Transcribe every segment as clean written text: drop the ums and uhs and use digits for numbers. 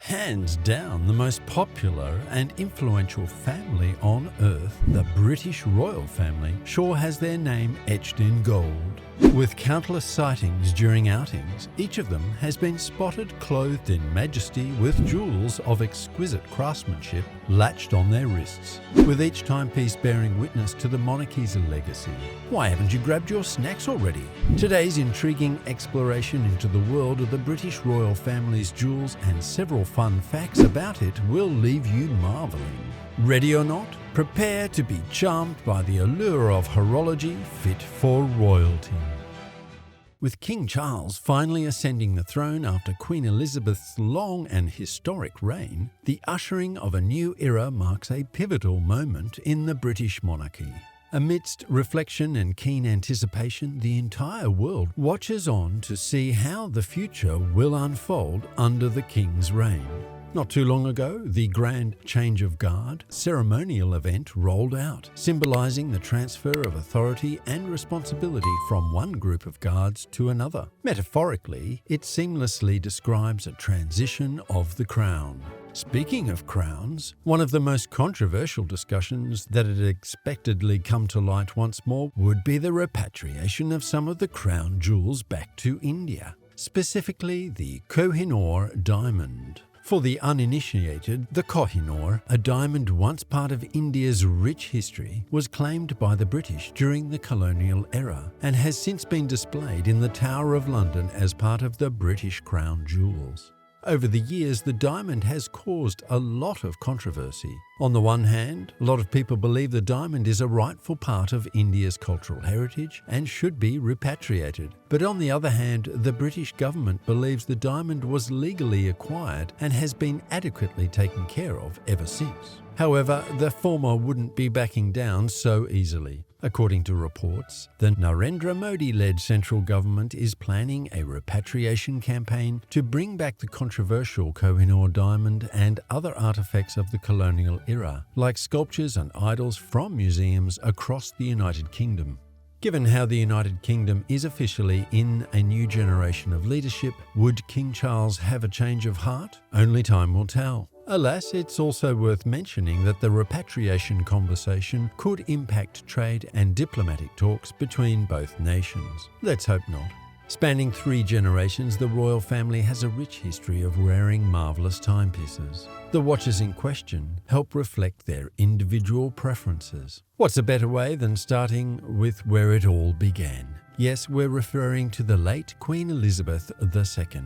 Hands down, the most popular and influential family on Earth, the British royal family, sure has their name etched in gold. With countless sightings during outings, each of them has been spotted clothed in majesty with jewels of exquisite craftsmanship latched on their wrists, with each timepiece bearing witness to the monarchy's legacy. Why haven't you grabbed your snacks already? Today's intriguing exploration into the world of the British royal family's jewels and several fun facts about it will leave you marveling. Ready or not, prepare to be charmed by the allure of horology fit for royalty. With King Charles finally ascending the throne after Queen Elizabeth's long and historic reign, the ushering of a new era marks a pivotal moment in the British monarchy. Amidst reflection and keen anticipation, the entire world watches on to see how the future will unfold under the King's reign. Not too long ago, the Grand Change of Guard ceremonial event rolled out, symbolising the transfer of authority and responsibility from one group of guards to another. Metaphorically, it seamlessly describes a transition of the crown. Speaking of crowns, one of the most controversial discussions that had expectedly come to light once more would be the repatriation of some of the crown jewels back to India, specifically the Kohinoor diamond. For the uninitiated, the Kohinoor, a diamond once part of India's rich history, was claimed by the British during the colonial era and has since been displayed in the Tower of London as part of the British Crown Jewels. Over the years, the diamond has caused a lot of controversy. On the one hand, a lot of people believe the diamond is a rightful part of India's cultural heritage and should be repatriated. But on the other hand, the British government believes the diamond was legally acquired and has been adequately taken care of ever since. However, the former wouldn't be backing down so easily. According to reports, the Narendra Modi-led central government is planning a repatriation campaign to bring back the controversial Kohinoor diamond and other artifacts of the colonial era, like sculptures and idols from museums across the United Kingdom. Given how the United Kingdom is officially in a new generation of leadership, would King Charles have a change of heart? Only time will tell. Alas, it's also worth mentioning that the repatriation conversation could impact trade and diplomatic talks between both nations. Let's hope not. Spanning 3 generations, the royal family has a rich history of wearing marvellous timepieces. The watches in question help reflect their individual preferences. What's a better way than starting with where it all began? Yes, we're referring to the late Queen Elizabeth II.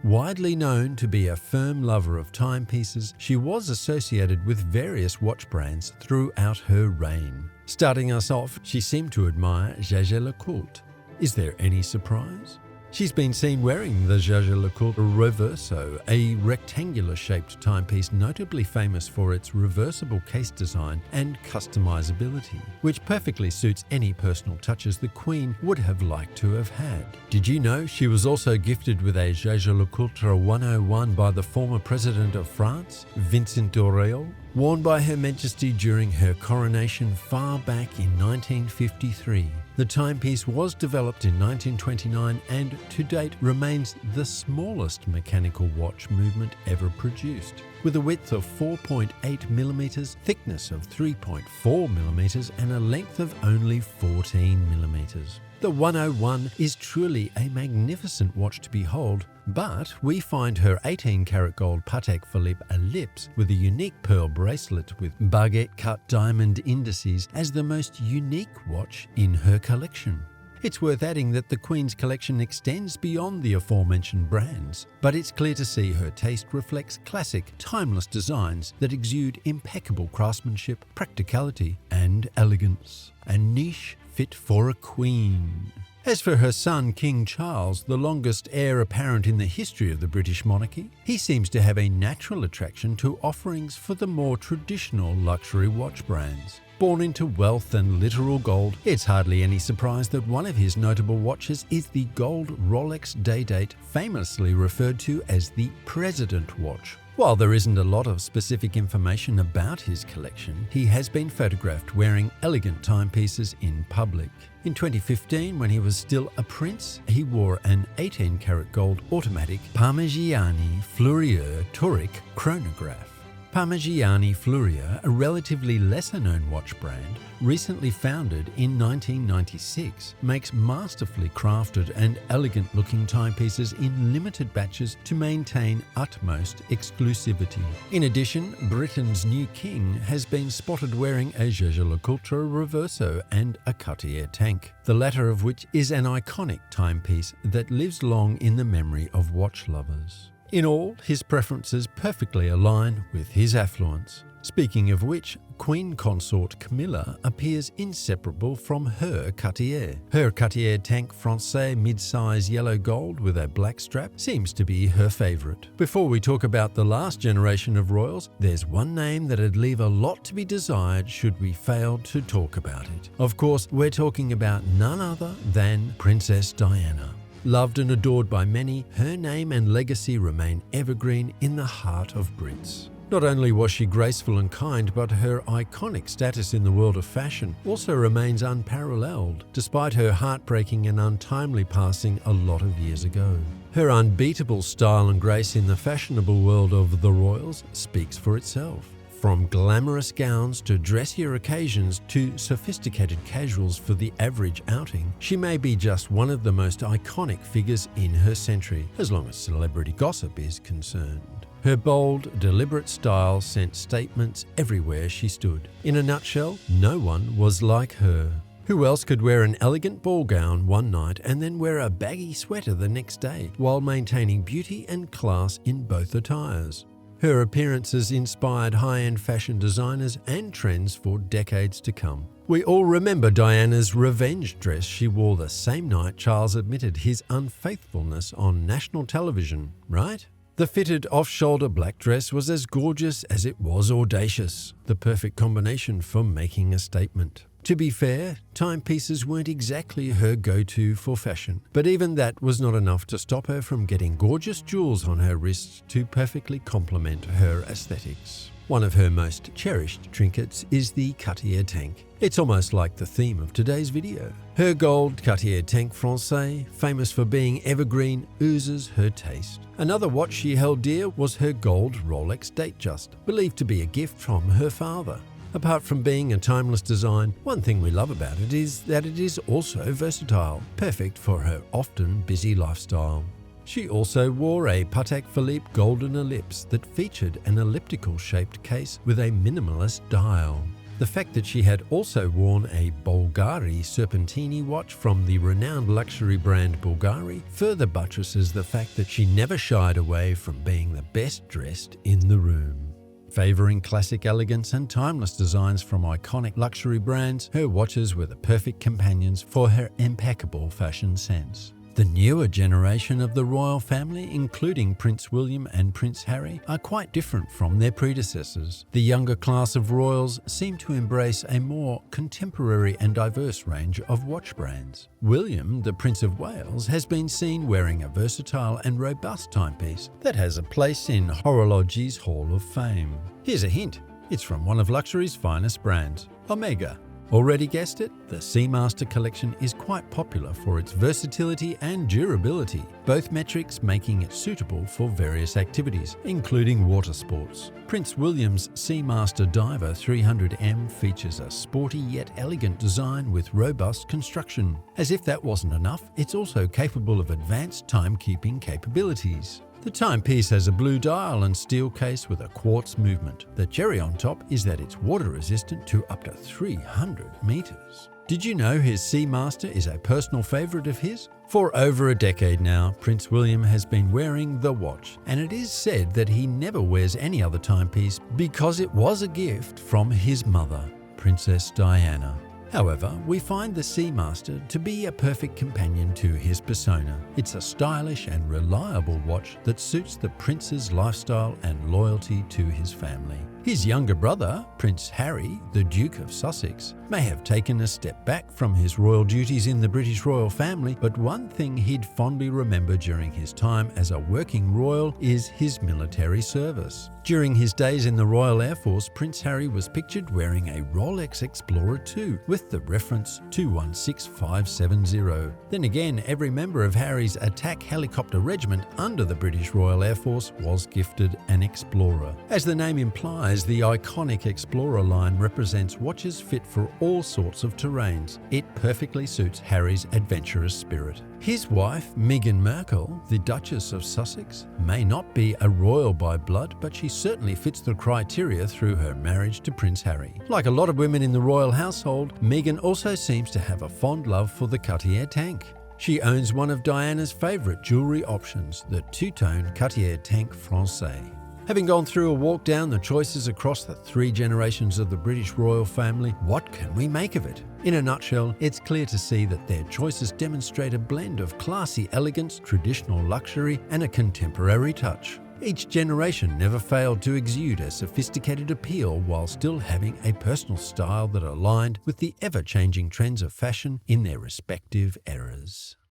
Widely known to be a firm lover of timepieces, she was associated with various watch brands throughout her reign. Starting us off, she seemed to admire Jaeger-LeCoultre. Is there any surprise? She's been seen wearing the Jaeger-LeCoultre Reverso, a rectangular-shaped timepiece notably famous for its reversible case design and customizability, which perfectly suits any personal touches the Queen would have liked to have had. Did you know she was also gifted with a Jaeger-LeCoultre 101 by the former President of France, Vincent d'Aurèle, worn by Her Majesty during her coronation far back in 1953. The timepiece was developed in 1929 and to date remains the smallest mechanical watch movement ever produced, with a width of 4.8mm, thickness of 3.4mm and a length of only 14mm. The 101 is truly a magnificent watch to behold, but we find her 18-karat gold Patek Philippe ellipse with a unique pearl bracelet with baguette-cut diamond indices as the most unique watch in her collection. It's worth adding that the Queen's collection extends beyond the aforementioned brands, but it's clear to see her taste reflects classic, timeless designs that exude impeccable craftsmanship, practicality, and elegance. A niche fit for a queen. As for her son, King Charles, the longest heir apparent in the history of the British monarchy, he seems to have a natural attraction to offerings for the more traditional luxury watch brands. Born into wealth and literal gold, it's hardly any surprise that one of his notable watches is the gold Rolex Day-Date, famously referred to as the President Watch. While there isn't a lot of specific information about his collection, he has been photographed wearing elegant timepieces in public. In 2015, when he was still a prince, he wore an 18-karat gold automatic Parmigiani Fleurier Tauric chronograph. Parmigiani Fleurier, a relatively lesser-known watch brand, recently founded in 1996, makes masterfully crafted and elegant-looking timepieces in limited batches to maintain utmost exclusivity. In addition, Britain's new king has been spotted wearing a Jaeger-LeCoultre Reverso and a Cartier tank, the latter of which is an iconic timepiece that lives long in the memory of watch lovers. In all, his preferences perfectly align with his affluence. Speaking of which, Queen Consort Camilla appears inseparable from her Cartier. Her Cartier Tank Francais mid-size yellow gold with a black strap seems to be her favourite. Before we talk about the last generation of royals, there's one name that'd leave a lot to be desired should we fail to talk about it. Of course, we're talking about none other than Princess Diana. Loved and adored by many, her name and legacy remain evergreen in the heart of Brits. Not only was she graceful and kind, but her iconic status in the world of fashion also remains unparalleled, despite her heartbreaking and untimely passing a lot of years ago. Her unbeatable style and grace in the fashionable world of the royals speaks for itself. From glamorous gowns to dressier occasions to sophisticated casuals for the average outing, she may be just one of the most iconic figures in her century, as long as celebrity gossip is concerned. Her bold, deliberate style sent statements everywhere she stood. In a nutshell, no one was like her. Who else could wear an elegant ball gown one night and then wear a baggy sweater the next day, while maintaining beauty and class in both attires? Her appearances inspired high-end fashion designers and trends for decades to come. We all remember Diana's revenge dress she wore the same night Charles admitted his unfaithfulness on national television, right? The fitted off-shoulder black dress was as gorgeous as it was audacious, the perfect combination for making a statement. To be fair, timepieces weren't exactly her go-to for fashion, but even that was not enough to stop her from getting gorgeous jewels on her wrists to perfectly complement her aesthetics. One of her most cherished trinkets is the Cartier tank. It's almost like the theme of today's video. Her gold Cartier Tank Francais, famous for being evergreen, oozes her taste. Another watch she held dear was her gold Rolex Datejust, believed to be a gift from her father. Apart from being a timeless design, one thing we love about it is that it is also versatile, perfect for her often busy lifestyle. She also wore a Patek Philippe Golden Ellipse that featured an elliptical-shaped case with a minimalist dial. The fact that she had also worn a Bulgari Serpentini watch from the renowned luxury brand Bulgari further buttresses the fact that she never shied away from being the best dressed in the room. Favouring classic elegance and timeless designs from iconic luxury brands, her watches were the perfect companions for her impeccable fashion sense. The newer generation of the royal family, including Prince William and Prince Harry, are quite different from their predecessors. The younger class of royals seem to embrace a more contemporary and diverse range of watch brands. William, the Prince of Wales, has been seen wearing a versatile and robust timepiece that has a place in Horology's Hall of Fame. Here's a hint. It's from one of luxury's finest brands, Omega. Already guessed it? The Seamaster collection is quite popular for its versatility and durability, both metrics making it suitable for various activities, including water sports. Prince William's Seamaster Diver 300M features a sporty yet elegant design with robust construction. As if that wasn't enough, it's also capable of advanced timekeeping capabilities. The timepiece has a blue dial and steel case with a quartz movement. The cherry on top is that it's water resistant to up to 300 meters. Did you know his Seamaster is a personal favorite of his? For over a decade now, Prince William has been wearing the watch, and it is said that he never wears any other timepiece because it was a gift from his mother, Princess Diana. However, we find the Seamaster to be a perfect companion to his persona. It's a stylish and reliable watch that suits the prince's lifestyle and loyalty to his family. His younger brother, Prince Harry, the Duke of Sussex, may have taken a step back from his royal duties in the British royal family, but one thing he'd fondly remember during his time as a working royal is his military service. During his days in the Royal Air Force, Prince Harry was pictured wearing a Rolex Explorer 2 with the reference 216570. Then again, every member of Harry's attack helicopter regiment under the British Royal Air Force was gifted an Explorer. As the name implies, the iconic Explorer line represents watches fit for all sorts of terrains. It perfectly suits Harry's adventurous spirit. His wife, Meghan Markle, the Duchess of Sussex, may not be a royal by blood, but she certainly fits the criteria through her marriage to Prince Harry. Like a lot of women in the royal household, Meghan also seems to have a fond love for the Cartier tank. She owns one of Diana's favourite jewellery options, the two-tone Cartier Tank Francais. Having gone through a walk down the choices across the 3 generations of the British royal family, what can we make of it? In a nutshell, it's clear to see that their choices demonstrate a blend of classy elegance, traditional luxury, and a contemporary touch. Each generation never failed to exude a sophisticated appeal while still having a personal style that aligned with the ever-changing trends of fashion in their respective eras.